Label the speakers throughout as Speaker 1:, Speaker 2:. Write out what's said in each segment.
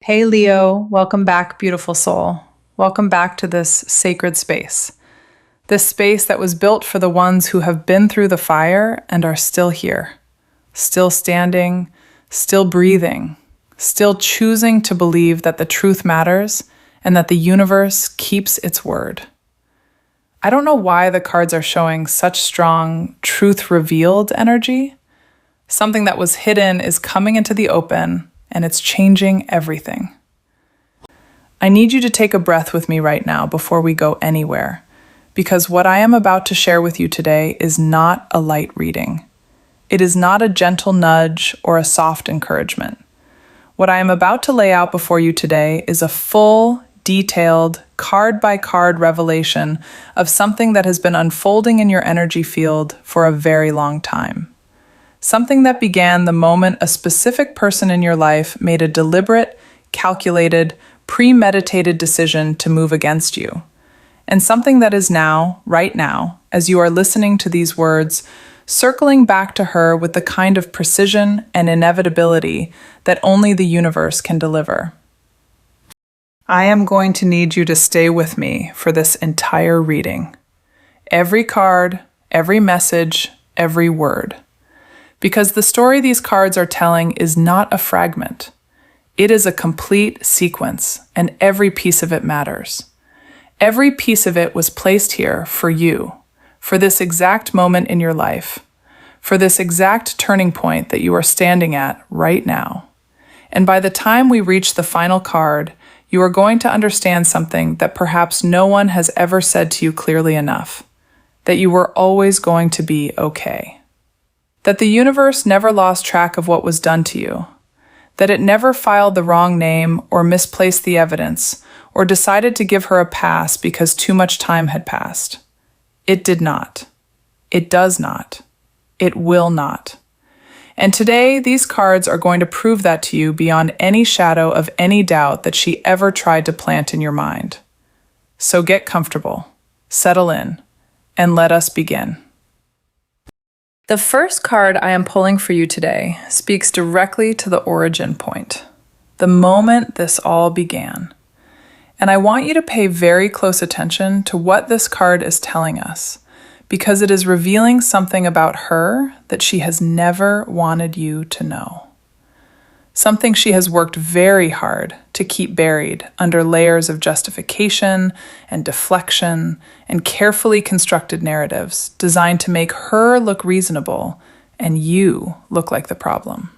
Speaker 1: Hey Leo, welcome back, beautiful soul. Welcome back to this sacred space. This space that was built for the ones who have been through the fire and are still here, still standing, still breathing, still choosing to believe that the truth matters and that the universe keeps its word. I don't know why the cards are showing such strong truth revealed energy. Something that was hidden is coming into the open, and it's changing everything. I need you to take a breath with me right now before we go anywhere, because what I am about to share with you today is not a light reading. It is not a gentle nudge or a soft encouragement. What I am about to lay out before you today is a full, detailed, card-by-card revelation of something that has been unfolding in your energy field for a very long time. Something that began the moment a specific person in your life made a deliberate, calculated, premeditated decision to move against you. And something that is now, right now, as you are listening to these words, circling back to her with the kind of precision and inevitability that only the universe can deliver. I am going to need you to stay with me for this entire reading. Every card, every message, every word. Because the story these cards are telling is not a fragment. It is a complete sequence, and every piece of it matters. Every piece of it was placed here for you, for this exact moment in your life, for this exact turning point that you are standing at right now. And by the time we reach the final card, you are going to understand something that perhaps no one has ever said to you clearly enough, that you were always going to be okay. That the universe never lost track of what was done to you, that it never filed the wrong name or misplaced the evidence or decided to give her a pass because too much time had passed. It did not. It does not. It will not. And today, these cards are going to prove that to you beyond any shadow of any doubt that she ever tried to plant in your mind. So get comfortable, settle in, and let us begin. The first card I am pulling for you today speaks directly to the origin point, the moment this all began. And I want you to pay very close attention to what this card is telling us, because it is revealing something about her that she has never wanted you to know. Something she has worked very hard to keep buried under layers of justification and deflection and carefully constructed narratives designed to make her look reasonable and you look like the problem.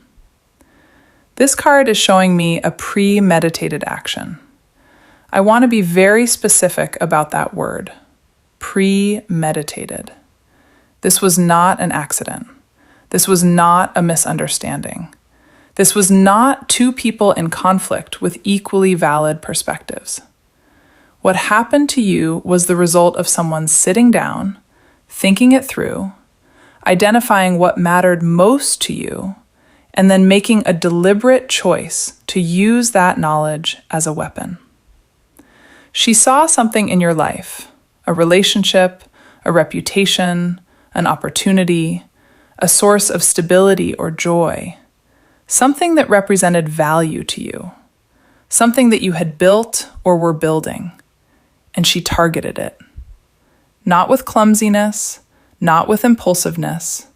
Speaker 1: This card is showing me a premeditated action. I want to be very specific about that word, premeditated. This was not an accident. This was not a misunderstanding. This was not two people in conflict with equally valid perspectives. What happened to you was the result of someone sitting down, thinking it through, identifying what mattered most to you, and then making a deliberate choice to use that knowledge as a weapon. She saw something in your life, a relationship, a reputation, an opportunity, a source of stability or joy, something that represented value to you, something that you had built or were building, and she targeted it. Not with clumsiness, not with impulsiveness,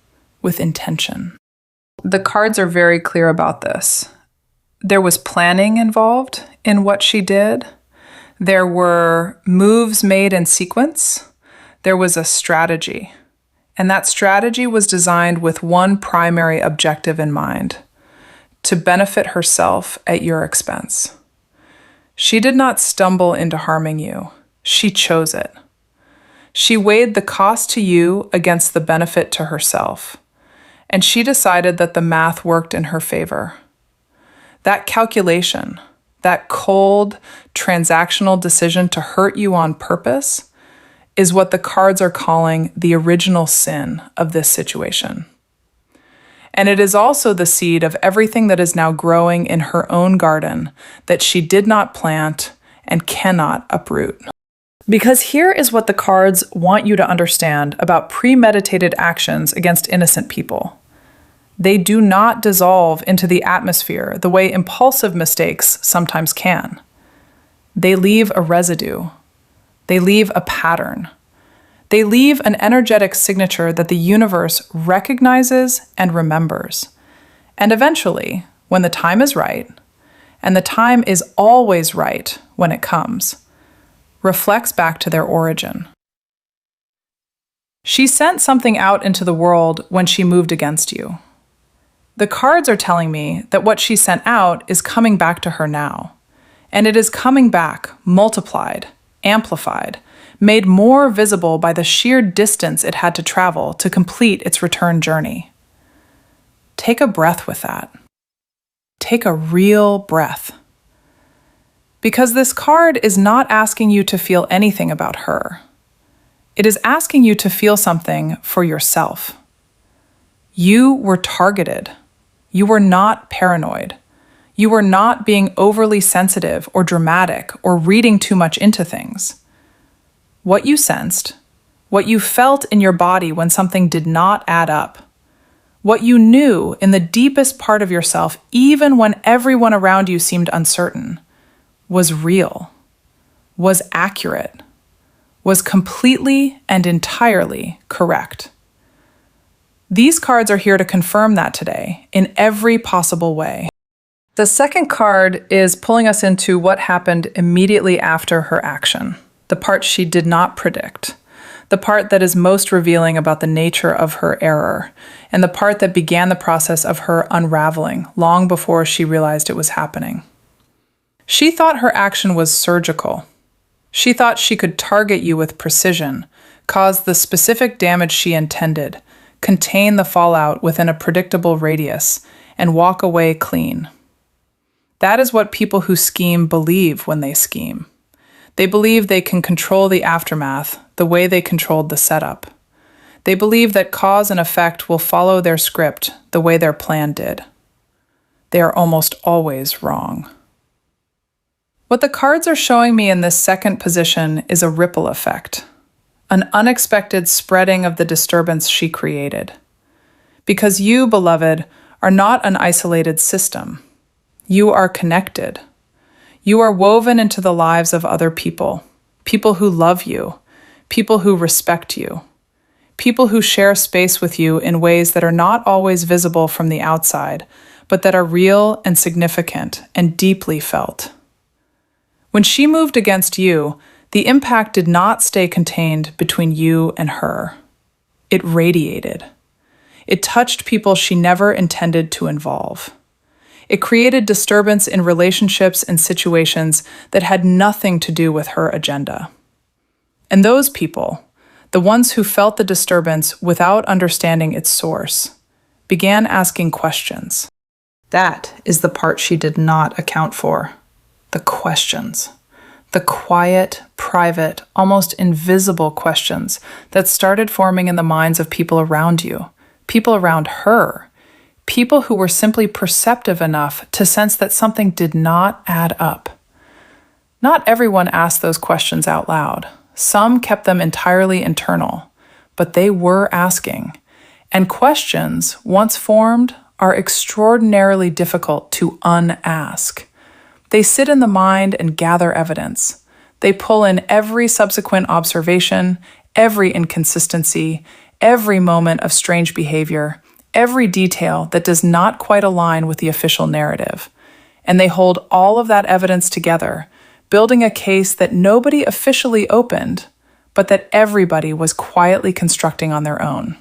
Speaker 1: with intention. The cards are very clear about this. There was planning involved in what she did. There were moves made in sequence. There was a strategy. And that strategy was designed with one primary objective in mind: to benefit herself at your expense. She did not stumble into harming you. She chose it. She weighed the cost to you against the benefit to herself, and she decided that the math worked in her favor. That calculation, that cold, transactional decision to hurt you on purpose, is what the cards are calling the original sin of this situation. And it is also the seed of everything that is now growing in her own garden that she did not plant and cannot uproot. Because here is what the cards want you to understand about premeditated actions against innocent people. They do not dissolve into the atmosphere the way impulsive mistakes sometimes can. They leave a residue. They leave a pattern. They leave an energetic signature that the universe recognizes and remembers. And eventually, when the time is right, and the time is always right when it comes, reflects back to their origin. She sent something out into the world when she moved against you. The cards are telling me that what she sent out is coming back to her now. And it is coming back, multiplied, amplified, made more visible by the sheer distance it had to travel to complete its return journey. Take a breath with that. Take a real breath. Because this card is not asking you to feel anything about her. It is asking you to feel something for yourself. You were targeted. You were not paranoid. You were not being overly sensitive or dramatic or reading too much into things. What you sensed, what you felt in your body when something did not add up, what you knew in the deepest part of yourself, even when everyone around you seemed uncertain, was real, was accurate, was completely and entirely correct. These cards are here to confirm that today in every possible way. The second card is pulling us into what happened immediately after her action, the part she did not predict, the part that is most revealing about the nature of her error, and the part that began the process of her unraveling long before she realized it was happening. She thought her action was surgical. She thought she could target you with precision, cause the specific damage she intended, contain the fallout within a predictable radius, and walk away clean. That is what people who scheme believe when they scheme. They believe they can control the aftermath the way they controlled the setup. They believe that cause and effect will follow their script the way their plan did. They are almost always wrong. What the cards are showing me in this second position is a ripple effect, an unexpected spreading of the disturbance she created. Because you, beloved, are not an isolated system. You are connected. You are woven into the lives of other people, people who love you, people who respect you, people who share space with you in ways that are not always visible from the outside, but that are real and significant and deeply felt. When she moved against you, the impact did not stay contained between you and her. It radiated. It touched people she never intended to involve. It created disturbance in relationships and situations that had nothing to do with her agenda. And those people, the ones who felt the disturbance without understanding its source, began asking questions. That is the part she did not account for. The questions. The quiet, private, almost invisible questions that started forming in the minds of people around you, people around her, people who were simply perceptive enough to sense that something did not add up. Not everyone asked those questions out loud. Some kept them entirely internal, but they were asking. And questions, once formed, are extraordinarily difficult to unask. They sit in the mind and gather evidence. They pull in every subsequent observation, every inconsistency, every moment of strange behavior, every detail that does not quite align with the official narrative. And they hold all of that evidence together, building a case that nobody officially opened, but that everybody was quietly constructing on their own.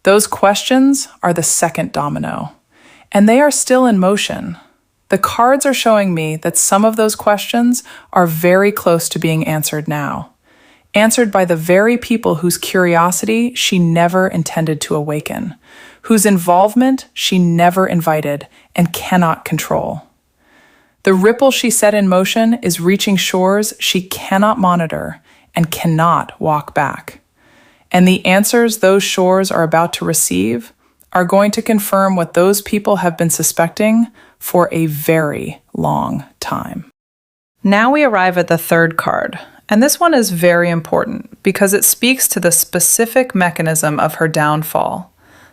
Speaker 1: Those questions are the second domino, and they are still in motion. The cards are showing me that some of those questions are very close to being answered now, answered by the very people whose curiosity she never intended to awaken, whose involvement she never invited and cannot control. The ripple she set in motion is reaching shores she cannot monitor and cannot walk back. And the answers those shores are about to receive are going to confirm what those people have been suspecting for a very long time. Now we arrive at the third card, and this one is very important because it speaks to the specific mechanism of her downfall,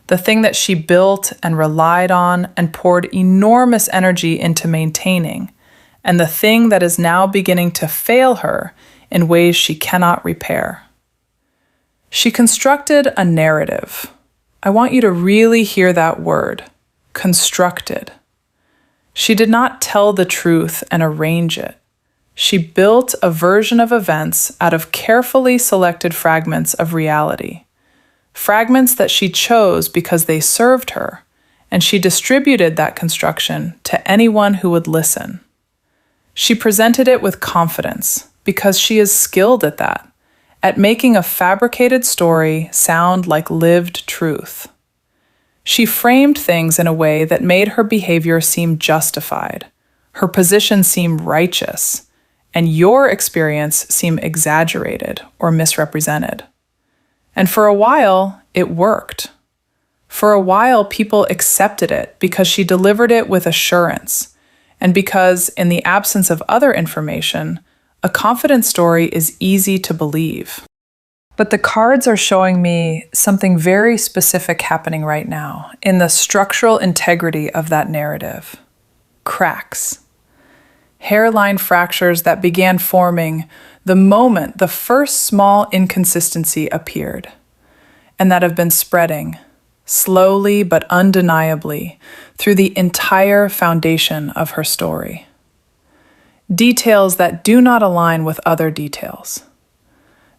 Speaker 1: the thing that she built and relied on and poured enormous energy into maintaining, and the thing that is now beginning to fail her in ways she cannot repair. She constructed a narrative. I want you to really hear that word, constructed. She did not tell the truth and arrange it. She built a version of events out of carefully selected fragments of reality. Fragments that she chose because they served her, and she distributed that construction to anyone who would listen. She presented it with confidence because she is skilled at that, at making a fabricated story sound like lived truth. She framed things in a way that made her behavior seem justified, her position seem righteous, and your experience seem exaggerated or misrepresented. And for a while, it worked. For a while, people accepted it because she delivered it with assurance, and because, in the absence of other information, a confident story is easy to believe. But the cards are showing me something very specific happening right now in the structural integrity of that narrative. Cracks. Hairline fractures that began forming the moment the first small inconsistency appeared, and that have been spreading, slowly but undeniably, through the entire foundation of her story. Details that do not align with other details.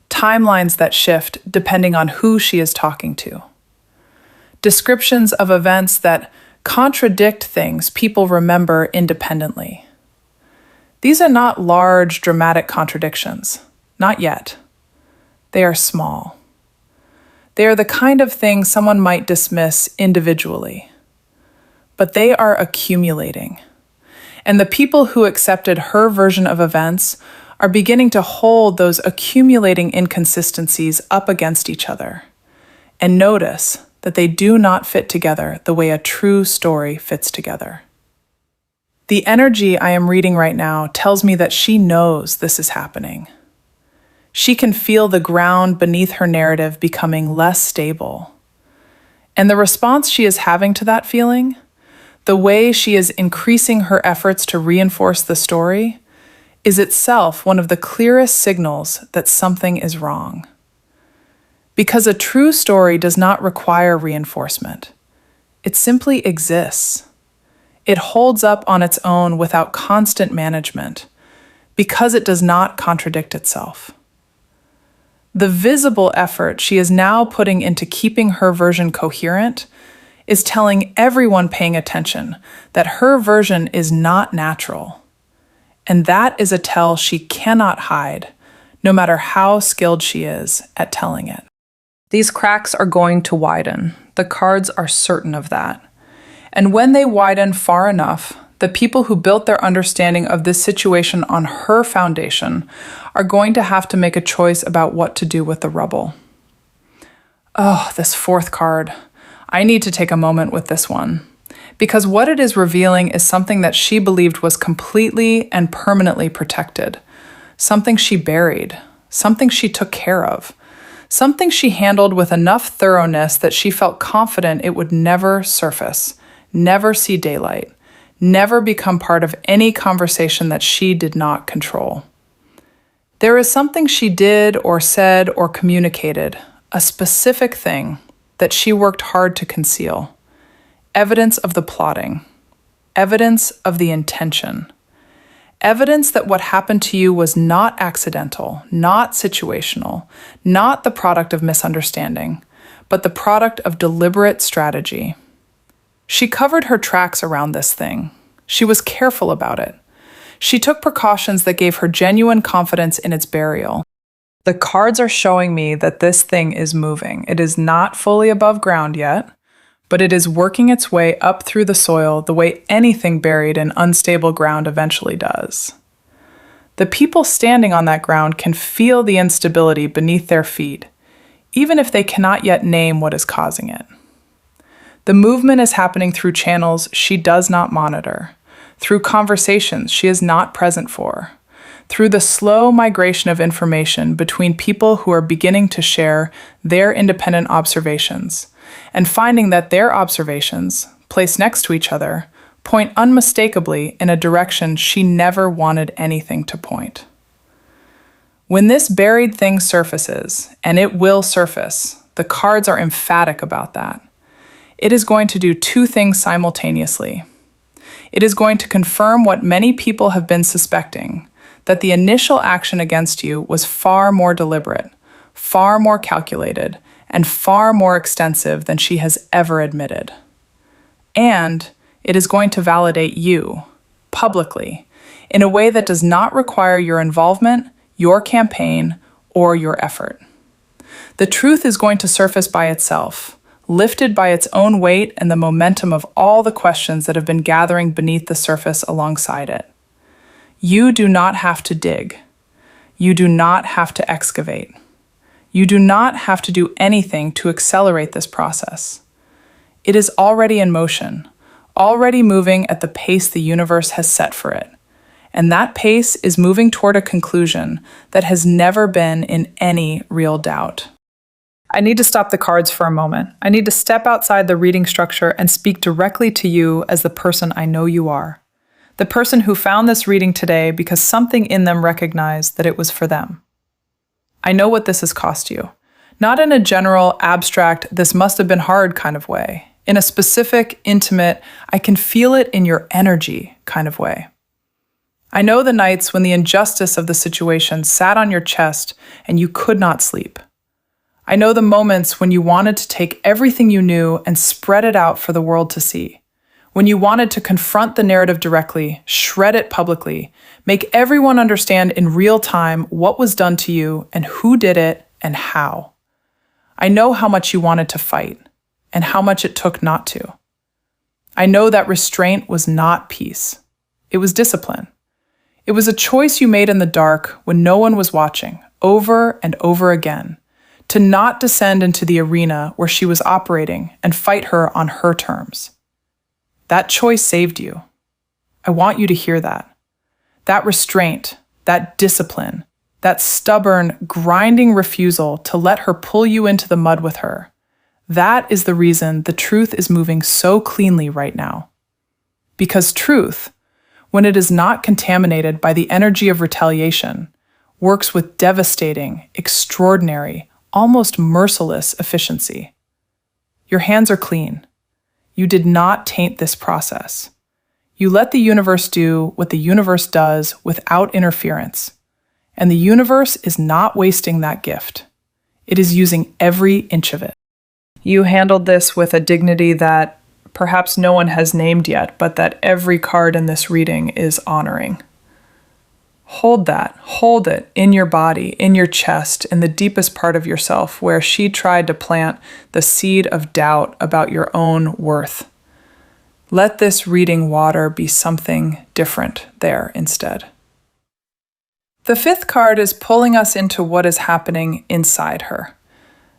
Speaker 1: Timelines that shift depending on who she is talking to. Descriptions of events that contradict things people remember independently. These are not large, dramatic contradictions. Not yet. They are small. They are the kind of thing someone might dismiss individually. But they are accumulating. And the people who accepted her version of events are beginning to hold those accumulating inconsistencies up against each other and notice that they do not fit together the way a true story fits together. The energy I am reading right now tells me that she knows this is happening. She can feel the ground beneath her narrative becoming less stable. And the response she is having to that feeling, the way she is increasing her efforts to reinforce the story, is itself one of the clearest signals that something is wrong. Because a true story does not require reinforcement. It simply exists. It holds up on its own without constant management, because it does not contradict itself. The visible effort she is now putting into keeping her version coherent is telling everyone paying attention that her version is not natural. And that is a tell she cannot hide, no matter how skilled she is at telling it. These cracks are going to widen. The cards are certain of that. And when they widen far enough, the people who built their understanding of this situation on her foundation are going to have to make a choice about what to do with the rubble. Oh, this fourth card. I need to take a moment with this one, because what it is revealing is something that she believed was completely and permanently protected, something she buried, something she took care of, something she handled with enough thoroughness that she felt confident it would never surface, never see daylight, never become part of any conversation that she did not control. There is something she did or said or communicated, a specific thing that she worked hard to conceal. Evidence of the plotting, evidence of the intention, evidence that what happened to you was not accidental, not situational, not the product of misunderstanding, but the product of deliberate strategy. She covered her tracks around this thing. She was careful about it. She took precautions that gave her genuine confidence in its burial. The cards are showing me that this thing is moving. It is not fully above ground yet, but it is working its way up through the soil the way anything buried in unstable ground eventually does. The people standing on that ground can feel the instability beneath their feet, even if they cannot yet name what is causing it. The movement is happening through channels she does not monitor, through conversations she is not present for, through the slow migration of information between people who are beginning to share their independent observations, and finding that their observations, placed next to each other, point unmistakably in a direction she never wanted anything to point. When this buried thing surfaces, and it will surface, the cards are emphatic about that. It is going to do two things simultaneously. It is going to confirm what many people have been suspecting, that the initial action against you was far more deliberate, far more calculated, and far more extensive than she has ever admitted. And it is going to validate you, publicly, in a way that does not require your involvement, your campaign, or your effort. The truth is going to surface by itself, lifted by its own weight and the momentum of all the questions that have been gathering beneath the surface alongside it. You do not have to dig. You do not have to excavate. You do not have to do anything to accelerate this process. It is already in motion, already moving at the pace the universe has set for it. And that pace is moving toward a conclusion that has never been in any real doubt. I need to stop the cards for a moment. I need to step outside the reading structure and speak directly to you as the person I know you are. The person who found this reading today because something in them recognized that it was for them. I know what this has cost you. Not in a general, abstract, this must have been hard kind of way. In a specific, intimate, I can feel it in your energy kind of way. I know the nights when the injustice of the situation sat on your chest and you could not sleep. I know the moments when you wanted to take everything you knew and spread it out for the world to see. When you wanted to confront the narrative directly, shred it publicly, make everyone understand in real time what was done to you and who did it and how. I know how much you wanted to fight and how much it took not to. I know that restraint was not peace. It was discipline. It was a choice you made in the dark when no one was watching, over and over again, to not descend into the arena where she was operating and fight her on her terms. That choice saved you. I want you to hear that. That restraint, that discipline, that stubborn, grinding refusal to let her pull you into the mud with her. That is the reason the truth is moving so cleanly right now. Because truth, when it is not contaminated by the energy of retaliation, works with devastating, extraordinary, almost merciless efficiency. Your hands are clean. You did not taint this process. You let the universe do what the universe does without interference. And the universe is not wasting that gift. It is using every inch of it. You handled this with a dignity that perhaps no one has named yet, but that every card in this reading is honoring. Hold that, hold it in your body, in your chest, in the deepest part of yourself where she tried to plant the seed of doubt about your own worth. Let this reading water be something different there instead. The fifth card is pulling us into what is happening inside her.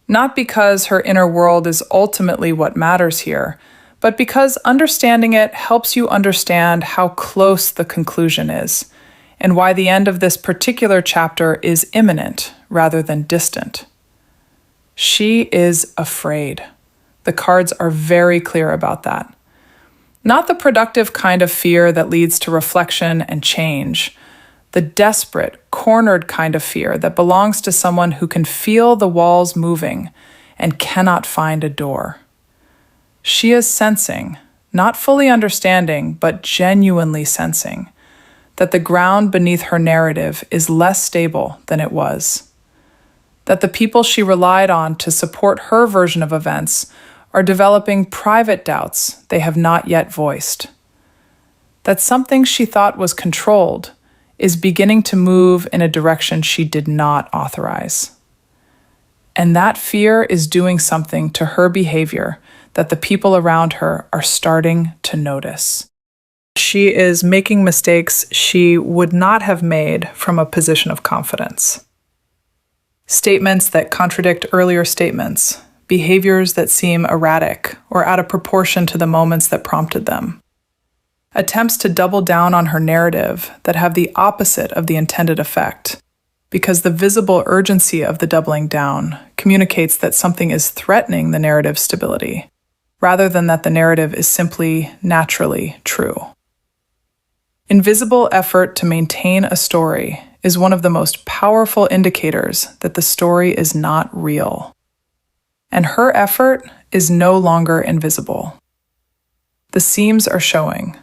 Speaker 1: Not because her inner world is ultimately what matters here, but because understanding it helps you understand how close the conclusion is, and why the end of this particular chapter is imminent rather than distant. She is afraid. The cards are very clear about that. Not the productive kind of fear that leads to reflection and change, the desperate, cornered kind of fear that belongs to someone who can feel the walls moving and cannot find a door. She is sensing, not fully understanding, but genuinely sensing, that the ground beneath her narrative is less stable than it was, that the people she relied on to support her version of events are developing private doubts they have not yet voiced, that something she thought was controlled is beginning to move in a direction she did not authorize. And that fear is doing something to her behavior that the people around her are starting to notice. She is making mistakes she would not have made from a position of confidence. Statements that contradict earlier statements, behaviors that seem erratic or out of proportion to the moments that prompted them. Attempts to double down on her narrative that have the opposite of the intended effect, because the visible urgency of the doubling down communicates that something is threatening the narrative's stability, rather than that the narrative is simply naturally true. Invisible effort to maintain a story is one of the most powerful indicators that the story is not real. And her effort is no longer invisible. The seams are showing.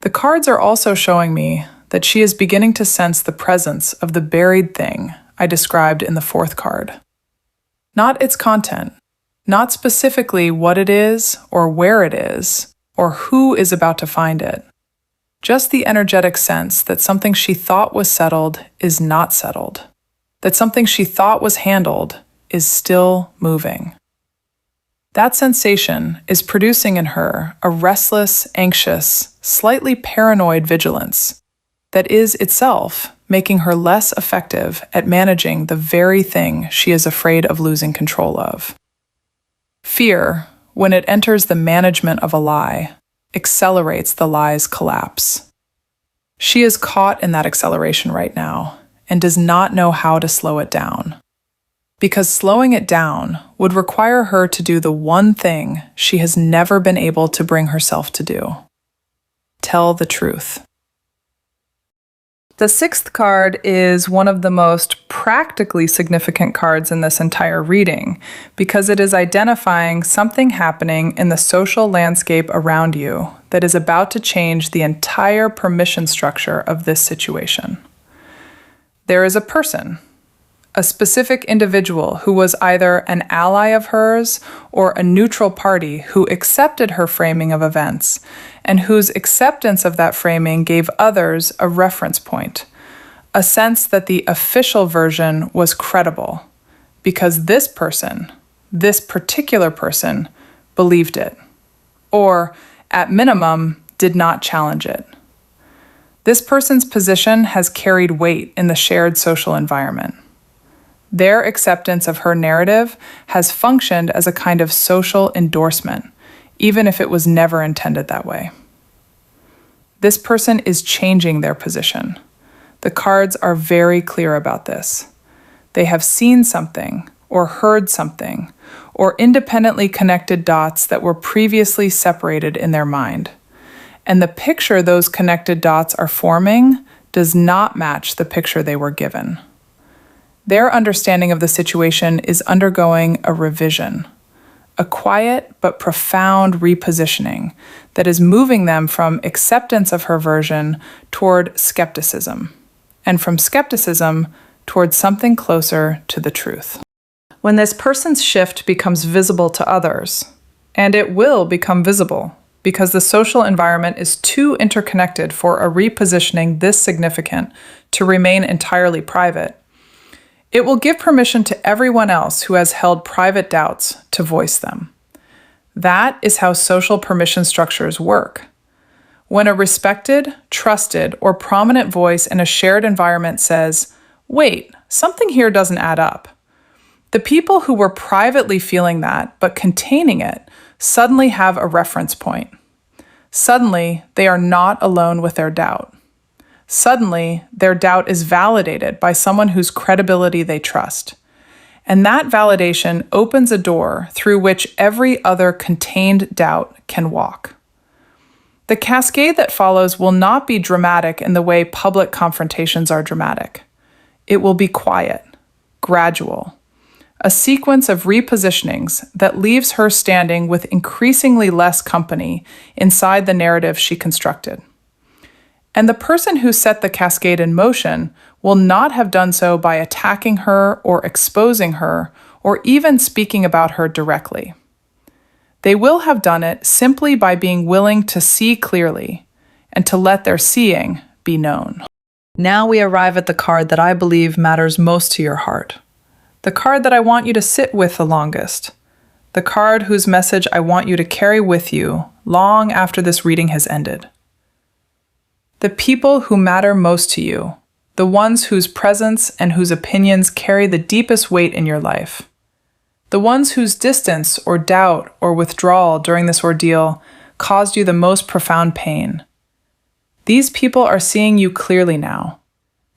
Speaker 1: The cards are also showing me that she is beginning to sense the presence of the buried thing I described in the fourth card. Not its content, not specifically what it is or where it is or who is about to find it. Just the energetic sense that something she thought was settled is not settled, that something she thought was handled is still moving. That sensation is producing in her a restless, anxious, slightly paranoid vigilance that is itself making her less effective at managing the very thing she is afraid of losing control of. Fear, when it enters the management of a lie, accelerates the lie's collapse. She is caught in that acceleration right now and does not know how to slow it down. Because slowing it down would require her to do the one thing she has never been able to bring herself to do: tell the truth. The sixth card is one of the most practically significant cards in this entire reading because it is identifying something happening in the social landscape around you that is about to change the entire permission structure of this situation. There is a person, a specific individual who was either an ally of hers or a neutral party who accepted her framing of events and whose acceptance of that framing gave others a reference point, a sense that the official version was credible because this person, this particular person, believed it, or at minimum, did not challenge it. This person's position has carried weight in the shared social environment. Their acceptance of her narrative has functioned as a kind of social endorsement, even if it was never intended that way. This person is changing their position. The cards are very clear about this. They have seen something, or heard something, or independently connected dots that were previously separated in their mind. And the picture those connected dots are forming does not match the picture they were given. Their understanding of the situation is undergoing a revision, a quiet but profound repositioning that is moving them from acceptance of her version toward skepticism, and from skepticism toward something closer to the truth. When this person's shift becomes visible to others, and it will become visible because the social environment is too interconnected for a repositioning this significant to remain entirely private, it will give permission to everyone else who has held private doubts to voice them. That is how social permission structures work. When a respected, trusted, or prominent voice in a shared environment says, "Wait, something here doesn't add up," the people who were privately feeling that but containing it suddenly have a reference point. Suddenly, they are not alone with their doubt. Suddenly, their doubt is validated by someone whose credibility they trust. And that validation opens a door through which every other contained doubt can walk. The cascade that follows will not be dramatic in the way public confrontations are dramatic. It will be quiet, gradual, a sequence of repositionings that leaves her standing with increasingly less company inside the narrative she constructed. And the person who set the cascade in motion will not have done so by attacking her or exposing her or even speaking about her directly. They will have done it simply by being willing to see clearly and to let their seeing be known. Now we arrive at the card that I believe matters most to your heart. The card that I want you to sit with the longest. The card whose message I want you to carry with you long after this reading has ended. The people who matter most to you, the ones whose presence and whose opinions carry the deepest weight in your life. The ones whose distance or doubt or withdrawal during this ordeal caused you the most profound pain. These people are seeing you clearly now,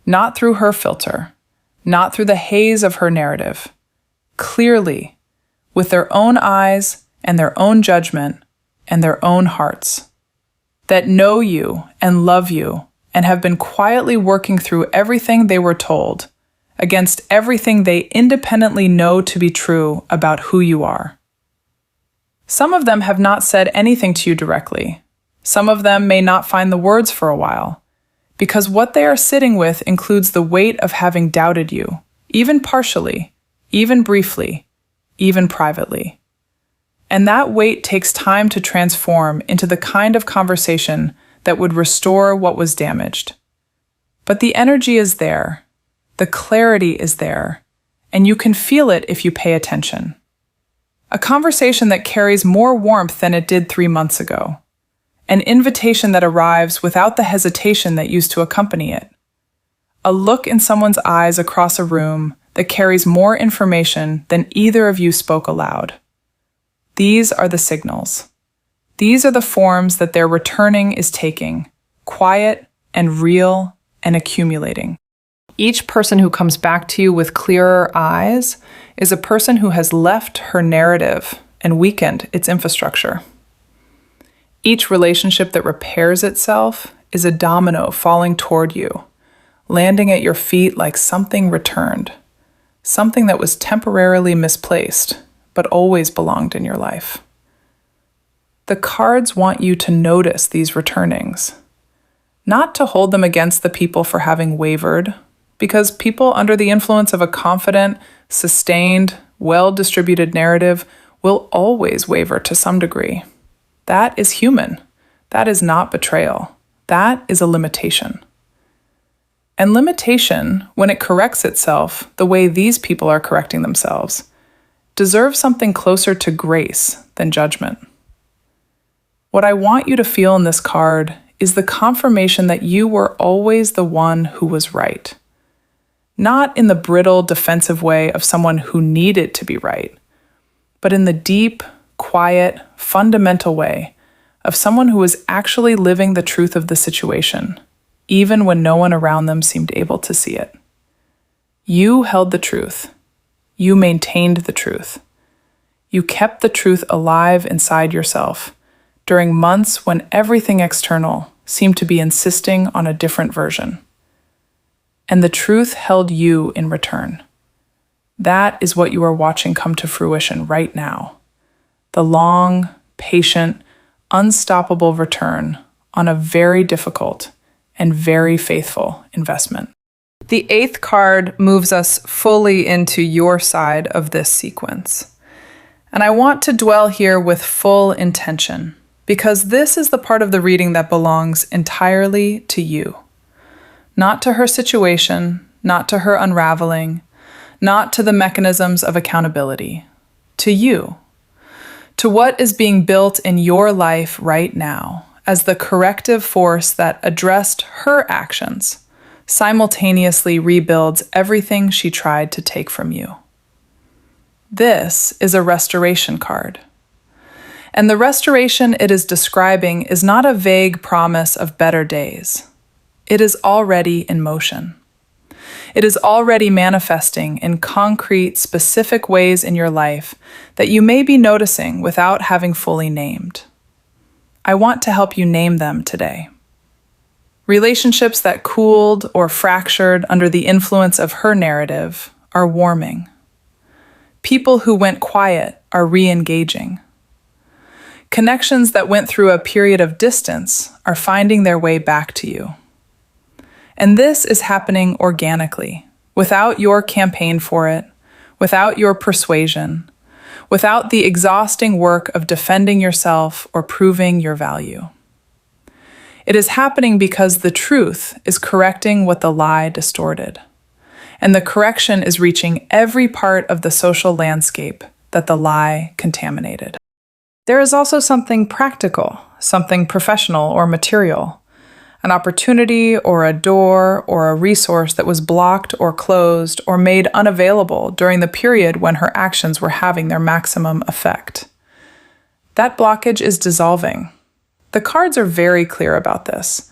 Speaker 1: not through her filter, not through the haze of her narrative. clearly, with their own eyes and their own judgment and their own hearts, that know you and love you and have been quietly working through everything they were told, against everything they independently know to be true about who you are. Some of them have not said anything to you directly. Some of them may not find the words for a while, because what they are sitting with includes the weight of having doubted you, even partially, even briefly, even privately. And that weight takes time to transform into the kind of conversation that would restore what was damaged. But the energy is there, the clarity is there, and you can feel it if you pay attention. A conversation that carries more warmth than it did 3 months ago. An invitation that arrives without the hesitation that used to accompany it. A look in someone's eyes across a room that carries more information than either of you spoke aloud. These are the signals. These are the forms that their returning is taking, quiet and real and accumulating. Each person who comes back to you with clearer eyes is a person who has left her narrative and weakened its infrastructure. Each relationship that repairs itself is a domino falling toward you, landing at your feet like something returned, something that was temporarily misplaced, but always belonged in your life. The cards want you to notice these returnings, not to hold them against the people for having wavered, because people under the influence of a confident, sustained, well-distributed narrative will always waver to some degree. That is human. That is not betrayal. That is a limitation. And limitation, when it corrects itself the way these people are correcting themselves, deserves something closer to grace than judgment. What I want you to feel in this card is the confirmation that you were always the one who was right. Not in the brittle, defensive way of someone who needed to be right, but in the deep, quiet, fundamental way of someone who was actually living the truth of the situation, even when no one around them seemed able to see it. You held the truth. You maintained the truth. You kept the truth alive inside yourself during months when everything external seemed to be insisting on a different version. And the truth held you in return. That is what you are watching come to fruition right now. The long, patient, unstoppable return on a very difficult and very faithful investment. The 8th card moves us fully into your side of this sequence. And I want to dwell here with full intention, because this is the part of the reading that belongs entirely to you. Not to her situation, not to her unraveling, not to the mechanisms of accountability. To you. To what is being built in your life right now as the corrective force that addressed her actions, simultaneously rebuilds everything she tried to take from you. This is a restoration card. And the restoration it is describing is not a vague promise of better days. It is already in motion. It is already manifesting in concrete, specific ways in your life that you may be noticing without having fully named. I want to help you name them today. Relationships that cooled or fractured under the influence of her narrative are warming. People who went quiet are re-engaging. Connections that went through a period of distance are finding their way back to you. And this is happening organically, without your campaign for it, without your persuasion, without the exhausting work of defending yourself or proving your value. It is happening because the truth is correcting what the lie distorted, and the correction is reaching every part of the social landscape that the lie contaminated. There is also something practical, something professional or material, an opportunity or a door or a resource that was blocked or closed or made unavailable during the period when her actions were having their maximum effect. That blockage is dissolving. The cards are very clear about this.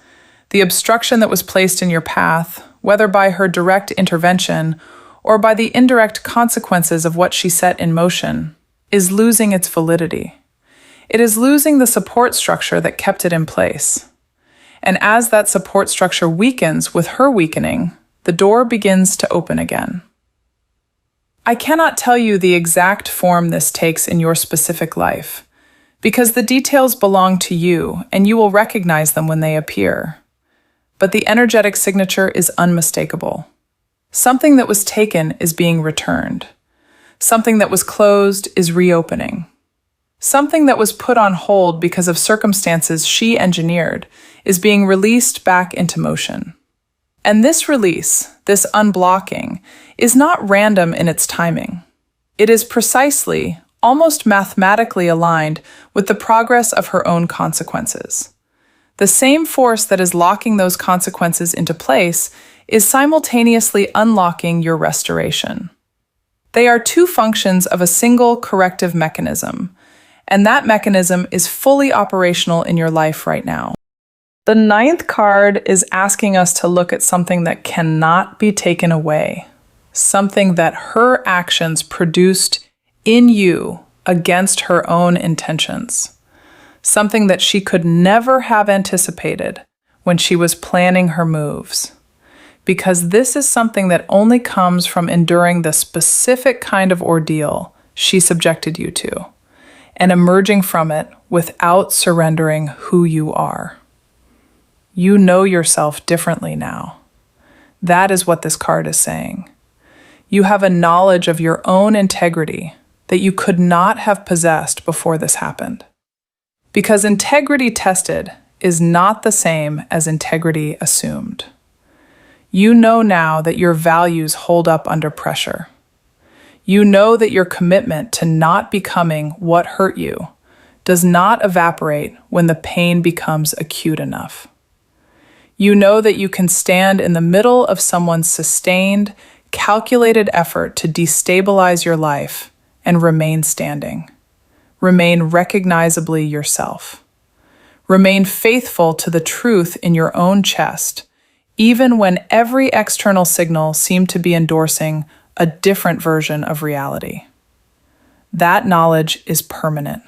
Speaker 1: The obstruction that was placed in your path, whether by her direct intervention or by the indirect consequences of what she set in motion, is losing its validity. It is losing the support structure that kept it in place. And as that support structure weakens with her weakening, the door begins to open again. I cannot tell you the exact form this takes in your specific life, because the details belong to you and you will recognize them when they appear. But the energetic signature is unmistakable. Something that was taken is being returned. Something that was closed is reopening. Something that was put on hold because of circumstances she engineered is being released back into motion. And this release, this unblocking, is not random in its timing. It is precisely, almost mathematically aligned with the progress of her own consequences. The same force that is locking those consequences into place is simultaneously unlocking your restoration. They are two functions of a single corrective mechanism, and that mechanism is fully operational in your life right now. The ninth card is asking us to look at something that cannot be taken away, something that her actions produced in you against her own intentions, something that she could never have anticipated when she was planning her moves, because this is something that only comes from enduring the specific kind of ordeal she subjected you to, and emerging from it without surrendering who you are. You know yourself differently now. That is what this card is saying. You have a knowledge of your own integrity that you could not have possessed before this happened. Because integrity tested is not the same as integrity assumed. You know now that your values hold up under pressure. You know that your commitment to not becoming what hurt you does not evaporate when the pain becomes acute enough. You know that you can stand in the middle of someone's sustained, calculated effort to destabilize your life and remain standing. Remain recognizably yourself. Remain faithful to the truth in your own chest, even when every external signal seemed to be endorsing a different version of reality. That knowledge is permanent.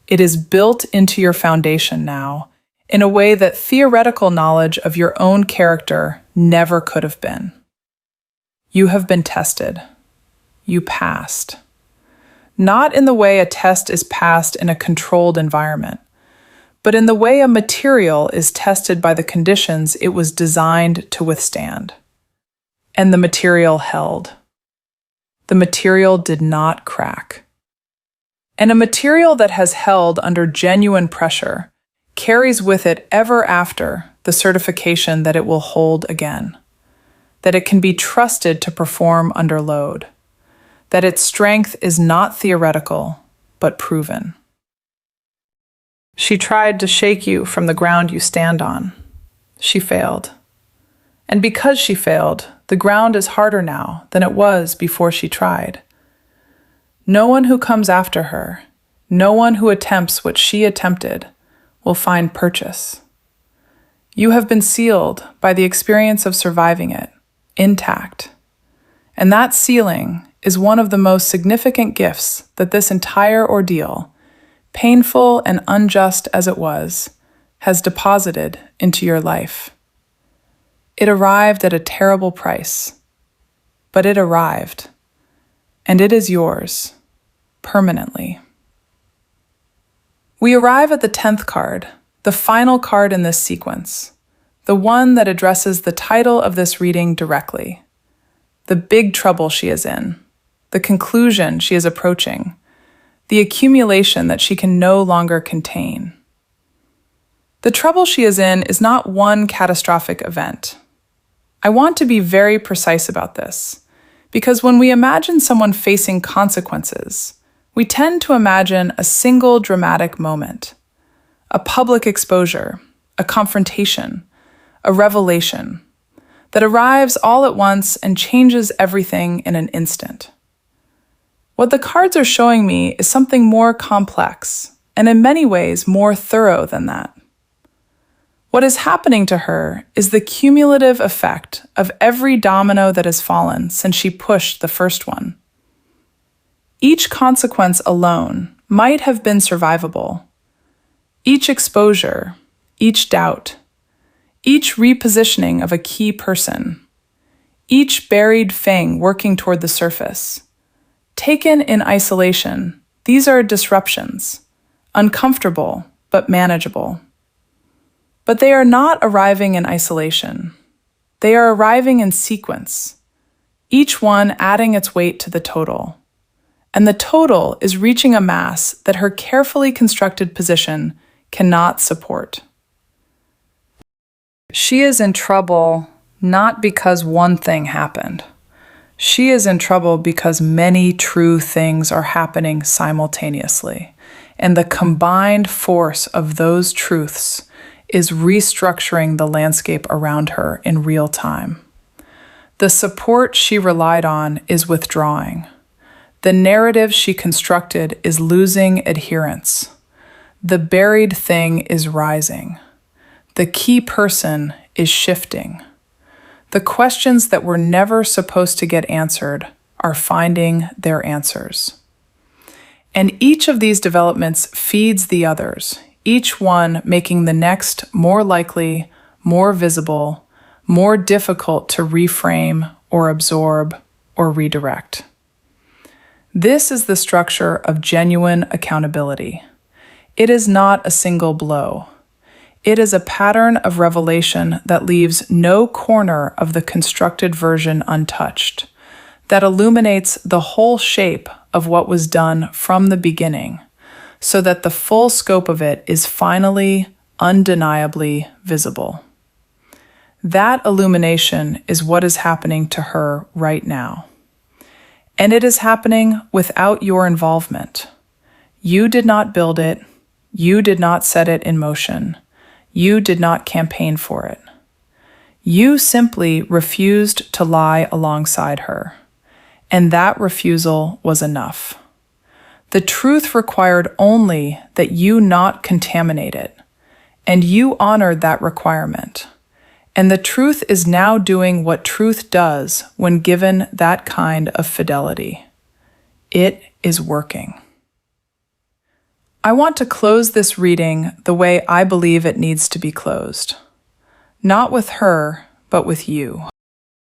Speaker 1: It is built into your foundation now in a way that theoretical knowledge of your own character never could have been. You have been tested. You passed. Not in the way a test is passed in a controlled environment, but in the way a material is tested by the conditions it was designed to withstand. And the material held. The material did not crack. And a material that has held under genuine pressure carries with it ever after the certification that it will hold again, that it can be trusted to perform under load, that its strength is not theoretical, but proven. She tried to shake you from the ground you stand on. She failed. And because she failed, the ground is harder now than it was before she tried. No one who comes after her, no one who attempts what she attempted, will find purchase. You have been sealed by the experience of surviving it, intact. And that sealing is one of the most significant gifts that this entire ordeal, painful and unjust as it was, has deposited into your life. It arrived at a terrible price, but it arrived, and it is yours, permanently. We arrive at the 10th card, the final card in this sequence, the one that addresses the title of this reading directly. The big trouble she is in, the conclusion she is approaching, the accumulation that she can no longer contain. The trouble she is in is not one catastrophic event. I want to be very precise about this, because when we imagine someone facing consequences, we tend to imagine a single dramatic moment, a public exposure, a confrontation, a revelation that arrives all at once and changes everything in an instant. What the cards are showing me is something more complex, and in many ways more thorough than that. What is happening to her is the cumulative effect of every domino that has fallen since she pushed the first one. Each consequence alone might have been survivable. Each exposure, each doubt, each repositioning of a key person, each buried thing working toward the surface. Taken in isolation, these are disruptions, uncomfortable but manageable. But they are not arriving in isolation. They are arriving in sequence, each one adding its weight to the total. And the total is reaching a mass that her carefully constructed position cannot support. She is in trouble not because one thing happened. She is in trouble because many true things are happening simultaneously, and the combined force of those truths is restructuring the landscape around her in real time. The support she relied on is withdrawing. The narrative she constructed is losing adherence. The buried thing is rising. The key person is shifting. The questions that were never supposed to get answered are finding their answers. And each of these developments feeds the others, each one making the next more likely, more visible, more difficult to reframe or absorb or redirect. This is the structure of genuine accountability. It is not a single blow. It is a pattern of revelation that leaves no corner of the constructed version untouched, that illuminates the whole shape of what was done from the beginning, so that the full scope of it is finally, undeniably visible. That illumination is what is happening to her right now. And it is happening without your involvement. You did not build it. You did not set it in motion. You did not campaign for it. You simply refused to lie alongside her. And that refusal was enough. The truth required only that you not contaminate it, and you honored that requirement. And the truth is now doing what truth does when given that kind of fidelity. It is working. I want to close this reading the way I believe it needs to be closed. Not with her, but with you.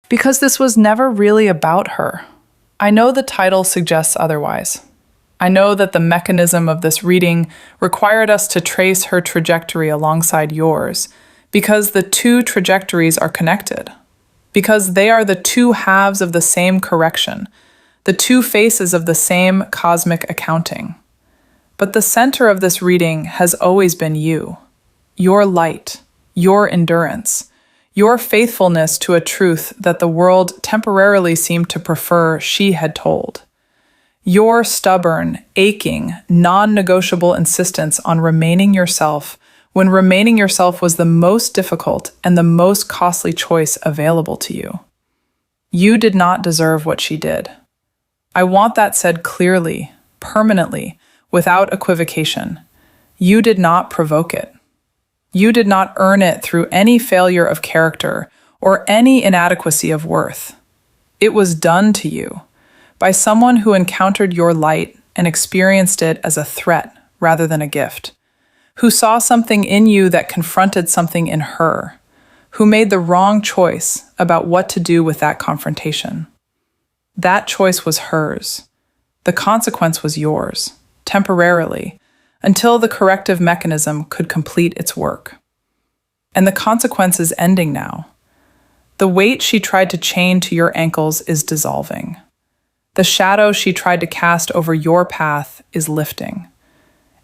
Speaker 1: Because this was never really about her. I know the title suggests otherwise. I know that the mechanism of this reading required us to trace her trajectory alongside yours, because the two trajectories are connected, because they are the two halves of the same correction, the two faces of the same cosmic accounting. But the center of this reading has always been you, your light, your endurance, your faithfulness to a truth that the world temporarily seemed to prefer she had told. Your stubborn, aching, non-negotiable insistence on remaining yourself when remaining yourself was the most difficult and the most costly choice available to you. You did not deserve what she did. I want that said clearly, permanently, without equivocation. You did not provoke it. You did not earn it through any failure of character or any inadequacy of worth. It was done to you by someone who encountered your light and experienced it as a threat rather than a gift, who saw something in you that confronted something in her, who made the wrong choice about what to do with that confrontation. That choice was hers. The consequence was yours, temporarily, until the corrective mechanism could complete its work. And the consequence is ending now. The weight she tried to chain to your ankles is dissolving. The shadow she tried to cast over your path is lifting.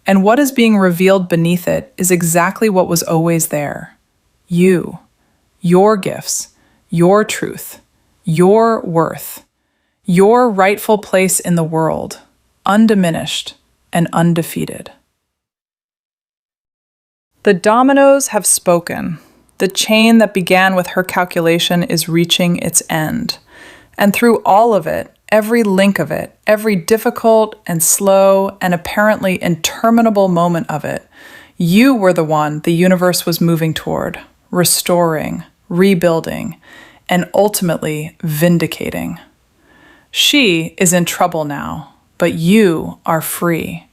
Speaker 1: And what is being revealed beneath it is exactly what was always there. You, your gifts, your truth, your worth, your rightful place in the world, undiminished and undefeated. The dominoes have spoken. The chain that began with her calculation is reaching its end. And through all of it, every link of it, every difficult and slow and apparently interminable moment of it, You were the one the universe was moving toward, restoring, rebuilding, and ultimately vindicating. She is in trouble now, but you are free.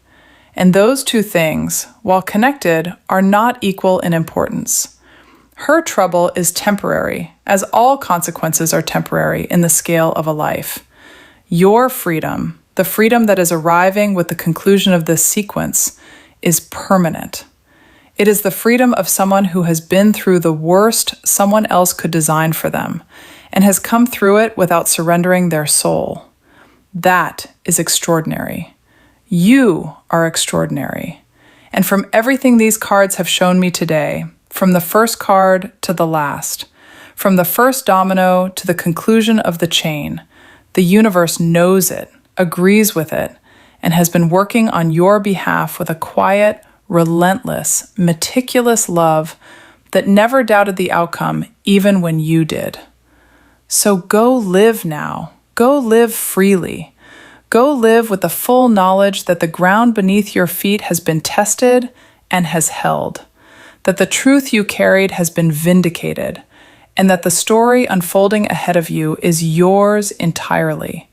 Speaker 1: And those two things, while connected, are not equal in importance. Her trouble is temporary, as all consequences are temporary in the scale of a life. Your freedom, the freedom that is arriving with the conclusion of this sequence, is permanent. It is the freedom of someone who has been through the worst someone else could design for them and has come through it without surrendering their soul. That is extraordinary. You are extraordinary. And from everything these cards have shown me today, from the first card to the last, from the first domino to the conclusion of the chain, the universe knows it, agrees with it, and has been working on your behalf with a quiet, relentless, meticulous love that never doubted the outcome, even when you did. So go live now. Go live freely. Go live with the full knowledge that the ground beneath your feet has been tested and has held, that the truth you carried has been vindicated, and that the story unfolding ahead of you is yours entirely,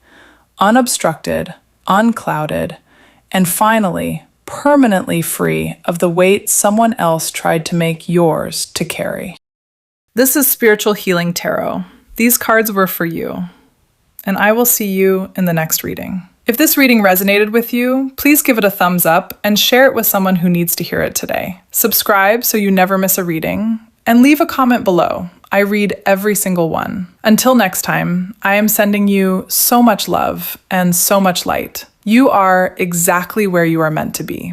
Speaker 1: unobstructed, unclouded, and finally, permanently free of the weight someone else tried to make yours to carry. This is Spiritual Healing Tarot. These cards were for you, and I will see you in the next reading. If this reading resonated with you, please give it a thumbs up and share it with someone who needs to hear it today. Subscribe so you never miss a reading, and leave a comment below. I read every single one. Until next time, I am sending you so much love and so much light. You are exactly where you are meant to be.